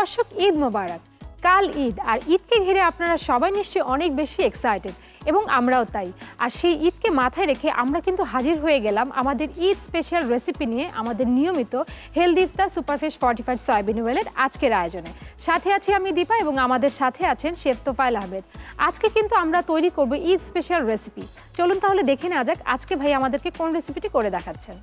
দর্শক, ঈদ মোবারক। কাল ঈদ, আর ঈদকে ঘিরে আপনারা সবাই নিশ্চয়ই অনেক বেশি এক্সাইটেড, এবং আমরাও তাই। আর সেই ঈদকে মাথায় রেখে আমরা কিন্তু হাজির হয়ে গেলাম আমাদের ঈদ স্পেশাল রেসিপি নিয়ে আমাদের নিয়মিত হেলদি ইফতার সুপারফ্রেশ ফর্টিফাইড সয়াবিন অয়েলের আজকের আয়োজনে। সাথে আছি আমি দীপা, এবং আমাদের সাথে আছেন শেফ তোফায়েল আহমেদ। আজকে কিন্তু আমরা তৈরি করব ঈদ স্পেশাল রেসিপি। চলুন তাহলে দেখে নেওয়া যাক আজকে ভাই আমাদেরকে কোন রেসিপিটি করে দেখাচ্ছেন।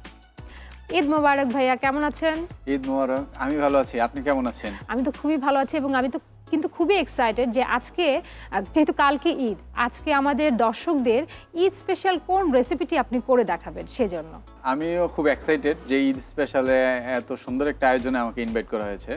ঈদ মোবারক ভাইয়া, কেমন আছেন? ঈদ মোবারক। আমি ভালো আছি, আপনি কেমন আছেন? আমি তো খুবই ভালো আছি, এবং আমি তো কিন্তু খুবই এক্সাইটেড যে আজকে, যেহেতু কালকে ঈদ, আজকে আমাদের দর্শকদের ঈদ স্পেশাল কোন রেসিপিটি আপনি করে দেখাবেন সেজন্য। আমিও খুব এক্সাইটেড যে ঈদ স্পেশালে এত সুন্দর একটা আয়োজনে আমাকে ইনভাইট করা হয়েছে।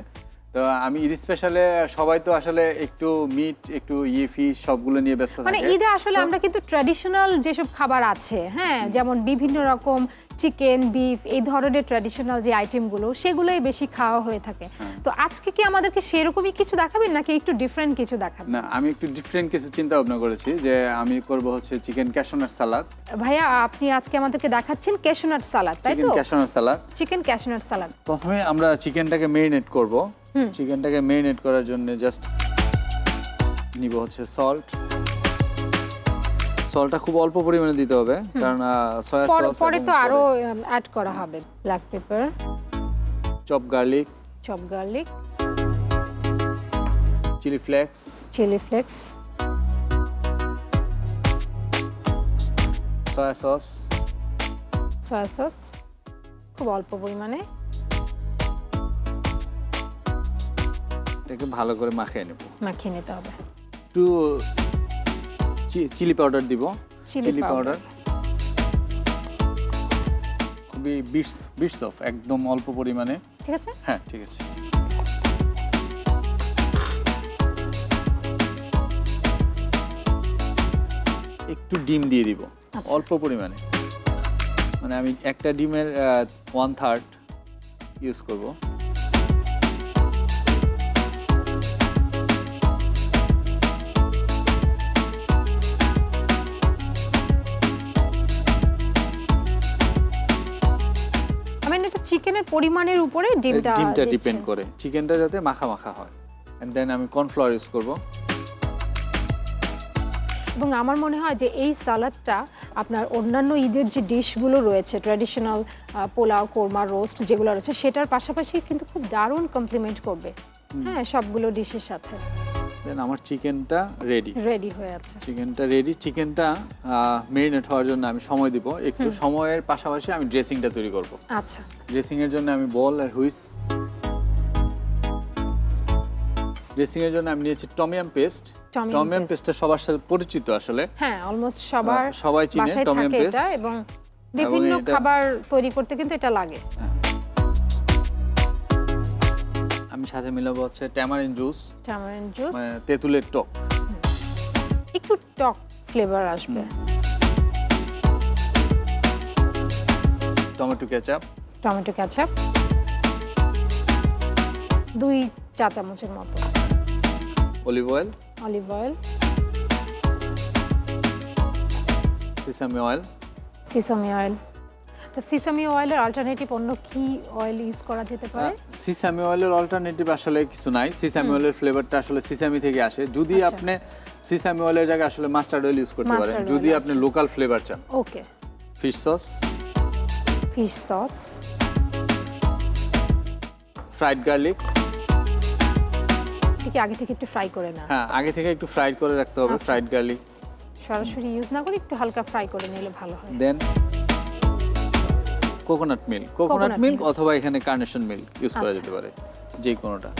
তো আমি ঈদ স্পেশালে সবাই তো আসলে একটু মিট, একটু ফিশ সবগুলো নিয়ে ব্যস্ত থাকে। মানে ঈদে আসলে আমরা কিন্তু ট্র্যাডিশনাল যেসব খাবার আছে, হ্যাঁ, যেমন বিভিন্ন রকম চিকেন, বিফ, এই ধরনের ট্র্যাডিশনাল যে আইটেমগুলো, সেগুলোই বেশি খাওয়া হয়ে থাকে। তো আজকে কি আমাদেরকে সেরকমই কিছু দেখাবেন, নাকি একটু ডিফারেন্ট কিছু দেখাবেন? না, আমি একটু ডিফারেন্ট কিছু চিন্তা ভাবনা করেছি, যে আমি করব হচ্ছে চিকেন ক্যাশনাট সালাদ। ভাইয়া, আপনি আজকে আমাদেরকে দেখাচ্ছেন ক্যাশনাট সালাদ, তাই তো? চিকেন ক্যাশনাট সালাদ। চিকেন ক্যাশনাট সালাদ। প্রথমে আমরা চিকেনটাকে মেরিনেট করব। চিকেনটাকে মেরিনেট করার জন্য জাস্ট নিব হচ্ছে সল্ট। সল্টটা খুব অল্প পরিমাণে দিতে হবে, কারণ সয়া সস পরে তো আরো অ্যাড করা হবে। Black pepper, chop garlic, chilli flakes, soya sauce খুব অল্প পরিমাণে। এটাকে ভালো করে মাখিয়ে নিতে হবে। একটু চিলি পাউডার দিব। চিলি পাউডার খুবই বিটস অফ, একদম অল্প পরিমাণে। ঠিক আছে? হ্যাঁ, ঠিক আছে। একটু ডিম দিয়ে দিব, অল্প পরিমাণে। মানে আমি একটা ডিমের 1/3 ইউজ করব। চিকেনের পরিমাণের উপরে ডিমটা ডিপেন্ড করে, চিকেনটা যাতে মাখা মাখা হয়। এন্ড দেন আমি কর্নফ্লাওয়ার ইউজ করব। এবং আমার মনে হয় যে এই সালাদটা আপনার অন্যান্য ঈদের যে ডিশগুলো রয়েছে, ট্র্যাডিশনাল পোলাও, কোরমা, রোস্ট যেগুলো রয়েছে, সেটার পাশাপাশি কিন্তু খুব দারুণ কমপ্লিমেন্ট করবে, হ্যাঁ, সবগুলো ডিশের সাথে। দেন আমার চিকেনটা রেডি হয়ে আছে। চিকেনটা মেরিনেট হওয়ার জন্য আমি সময় দিব একটু। সময়ের পাশাপাশি আমি ড্রেসিংটা তৈরি করব। আচ্ছা, ড্রেসিং এর জন্য আমি বল আর হুইস। ড্রেসিং এর জন্য আমি নিয়েছি টমিয়াম পেস্ট। টমিয়াম পেস্টটা সবার সাথে পরিচিত আসলে, হ্যাঁ, অলমোস্ট সবাই চিনে টমিয়াম পেস্ট, এবং বিভিন্ন খাবার তৈরি করতে কিন্তু এটা লাগে। আমি সাথে মিলাবো হচ্ছে ট্যামারিন জুস, মানে তেঁতুলের টক। একটু টক ফ্লেভার আসবে। টমেটো কেচাপ 2 চা চামচের মতো। Olive oil, sesame oil. তো সিসামি অয়েলের অল্টারনেটিভ অন্য কি অয়েল ইউজ করা যেতে পারে? সিসামি অয়েলের অল্টারনেটিভ আসলে কিছু নাই। সিসামি অয়েলের ফ্লেভারটা আসলে সিসামি থেকে আসে। যদি আপনি সিসামি অয়েলের জায়গায় আসলে মাস্টার্ড অয়েল ইউজ করতে পারেন, যদি আপনি লোকাল ফ্লেভার চান। Okay. Fish sauce, fried garlic. ঠিক আগে থেকে একটু ফ্রাই করে না? হ্যাঁ, আগে থেকে একটু ফ্রাই করে রাখতে হবে। ফ্রাইড গার্লিক সরাসরি ইউজ না করে একটু হালকা ফ্রাই করে নিলে ভালো হয়। দেন কোকোনাট মিল্ক অথবা এখানে কার্নেশন মিল্ক ইউজ করা যেতে পারে, যে কোনোটা।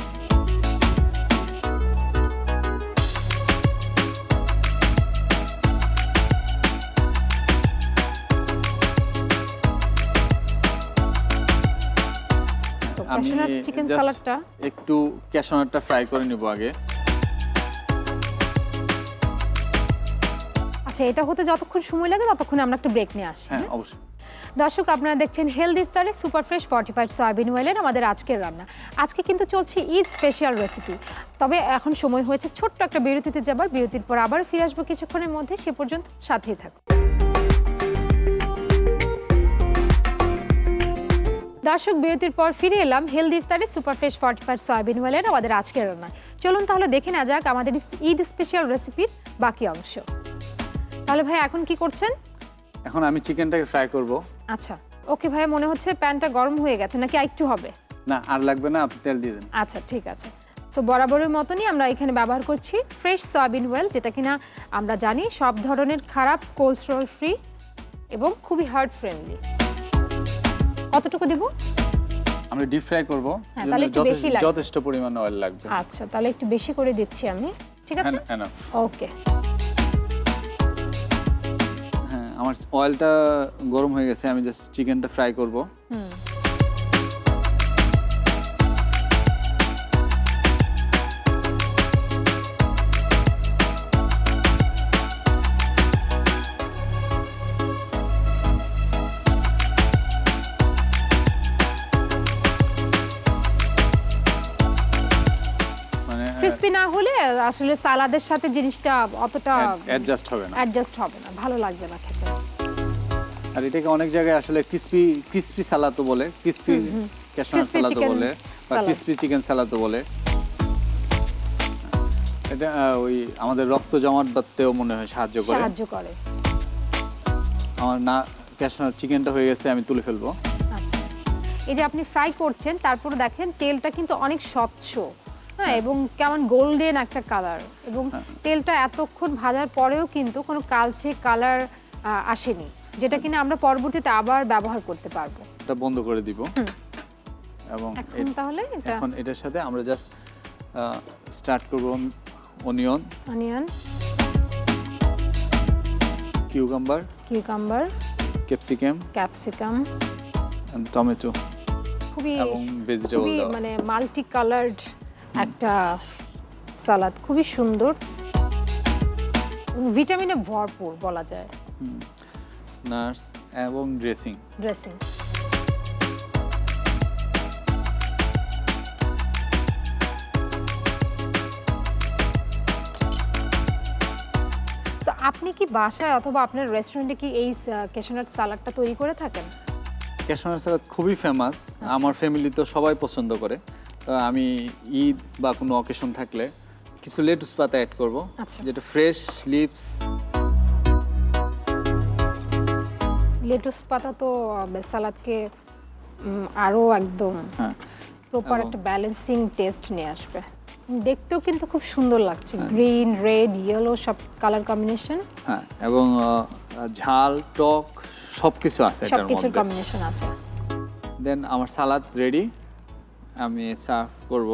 আমি চিকেন সালাদটা একটু ক্যাশনাটটা ফ্রাই করে নিব আগে। আচ্ছা, এটা হতে যতক্ষণ সময় লাগে ততক্ষণ আমরা একটু ব্রেক নিয়ে আসি। হ্যাঁ, অবশ্যই। দর্শক, আপনারা দেখছেন হেলদি ইফতারে সুপারফ্রেশ ফর্টিফাইড সয়াবিন অয়েলের আমাদের আজকের রান্না। আজকে কিন্তু চলছে ঈদ স্পেশাল রেসিপি। তবে এখন সময় হয়েছে ছোট্ট একটা বিরতিতে যাবার। বিরতির পর আবার ফিরে আসবো কিছুক্ষণের মধ্যে। সে পর্যন্ত সাথেই থাকুন। দর্শক বিরতির পর ফিরে এলাম হেলদি ইফতারে সুপার ফ্রেশ ফর্টিফাইড সয়াবিন অয়েলের আমাদের আজকের রান্না। চলুন তাহলে দেখে না যাক আমাদের ঈদ স্পেশাল রেসিপির বাকি অংশ। তাহলে ভাই এখন কি করছেন? এখন আমি চিকেনটাকে ফ্রাই করব। আচ্ছা ওকে ভাই, মনে হচ্ছে প্যানটা গরম হয়ে গেছে, নাকি আরেকটু হবে? না আর লাগবে না, আপনি তেল দিয়ে দেন। আচ্ছা ঠিক আছে। সো বরাবরের মতনই আমরা এখানে ব্যবহার করছি ফ্রেশ সয়াবিন অয়েল, যেটা কিনা আমরা জানি সব ধরনের খারাপ কোলেস্টেরল ফ্রি এবং খুবই হার্ট ফ্রেন্ডলি। কতটুকু দেব? আমরা ডিপ ফ্রাই করব, তাহলে একটু বেশি লাগবে, যথেষ্ট পরিমাণ অয়েল লাগবে। আচ্ছা তাহলে একটু বেশি করে দিচ্ছি আমি, ঠিক আছে? এনাফ। ওকে। হ্যাঁ আমার অয়েলটা গরম হয়ে গেছে, আমি জাস্ট চিকেনটা ফ্রাই করব। ক্রিসপি না হলে আসলে সালাদের সাথে জিনিসটা অতটা অ্যাডজাস্ট হবে না, ভালো লাগবে না খেতে। আর এটাকে অনেক জায়গায় আসলে ক্রিসপি সালাদও বলে, ক্রিসপি ক্যাশনার সালাদও বলে, বা ক্রিসপি চিকেন সালাদও বলে। এটা ওই আমাদের রক্ত জমাট বাঁধতেও মনে হয় সাহায্য করে। আমার না ক্যাশনার চিকেনটা হয়ে গেছে, আমি তুলে ফেলবো। আচ্ছা এই যে আপনি ফ্রাই করছেন, তারপরে দেখেন তেলটা কিন্তু অনেক স্বচ্ছ, হ্যাঁ, এবং কেমন গোল্ডেন একটা কালার, এবং তেলটা এতক্ষণ ভাজার পরেও কিন্তু কোনো কালচে কালার আসেনি, যেটা কিনা আমরা পরবর্তীতে আবার ব্যবহার করতে পারবো। এটা বন্ধ করে দিব। এবং তাহলে এখন এটার সাথে আমরা জাস্ট স্টার্ট করব onion, cucumber, capsicum and tomato, খুবই এবং ভেজিটেবল, মানে মাল্টি কালারড একটা সালাদ, খুবই সুন্দর, ভিটামিনে ভরপুর বলা যায়। নাটস এবং ড্রেসিং। আপনি কি বাসায় অথবা আপনার রেস্টুরেন্টে কি এই ক্যাশনাট সালাদটা তৈরি করে থাকেন? ক্যাশনাট সালাদ খুবই ফেমাস, আমার ফ্যামিলি তো সবাই পছন্দ করে। তো আমি ঈদ বা কোনো অকেশন থাকলে কিছু লেটুস পাতা অ্যাড করব, যেটা ফ্রেশ লিভস। লেটুস পাতা তো সালাদকে আরো একদম প্রপার একটা ব্যালেন্সিং টেস্ট নিয়ে আসবে। দেখতেও কিন্তু খুব সুন্দর লাগছে, গ্রিন, রেড, ইয়েলো সব কালার কম্বিনেশন। হ্যাঁ, এবং ঝাল, টক সবকিছু আছে, এটার মধ্যে কম্বিনেশন আছে। দেন আমার সালাদ রেডি, আমি সার্ভ করব।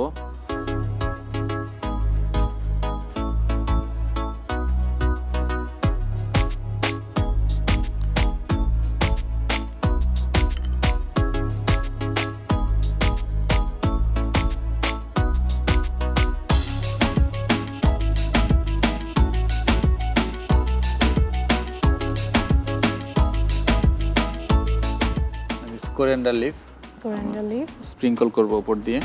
কোরিয়ান্ডার লিফ স্প্রিঙ্কল করব উপর দিয়ে,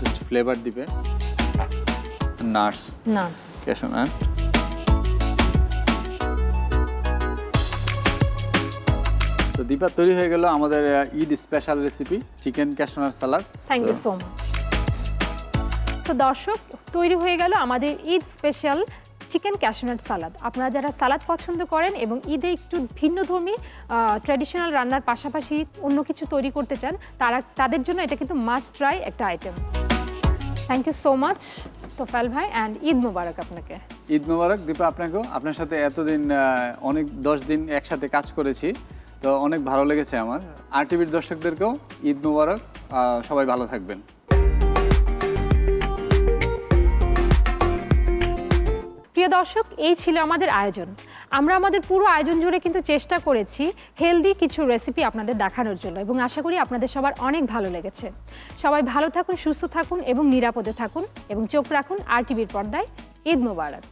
জাস্ট ফ্লেভার দিবে। Nuts cashew nut. তো দীপা, তৈরি হয়ে গেল আমাদের Eid special recipe chicken cashew nut salad. Thank you so much. তো দর্শক, তৈরি হয়ে গেল আমাদের Eid special chicken cashew nut salad. আপনারা যারা সালাদ পছন্দ করেন এবং ঈদে একটু ভিন্নধর্মী ট্র্যাডিশনাল রান্নার পাশাপাশি অন্য কিছু তৈরি করতে চান, তাদের জন্য এটা কিন্তু মাস্ট ট্রাই একটা item. Thank you so much Tofail ভাই, অ্যান্ড ঈদ মোবারক আপনাকে। ঈদ মোবারক দীপা আপনাকেও। আপনার সাথে এতদিন অনেক 10 দিন একসাথে কাজ করেছি, তো অনেক ভালো লেগেছে আমার। RTVর দর্শকদেরকেও ঈদ মোবারক, সবাই ভালো থাকবেন। প্রিয় দর্শক, এই ছিল আমাদের আয়োজন। আমরা আমাদের পুরো আয়োজন জুড়ে কিন্তু চেষ্টা করেছি হেলদি কিছু রেসিপি আপনাদের দেখানোর জন্য, এবং আশা করি আপনাদের সবার অনেক ভালো লেগেছে। সবাই ভালো থাকুন, সুস্থ থাকুন এবং নিরাপদে থাকুন, এবং চোখ রাখুন RTVর পর্দায়। ঈদ মোবারক।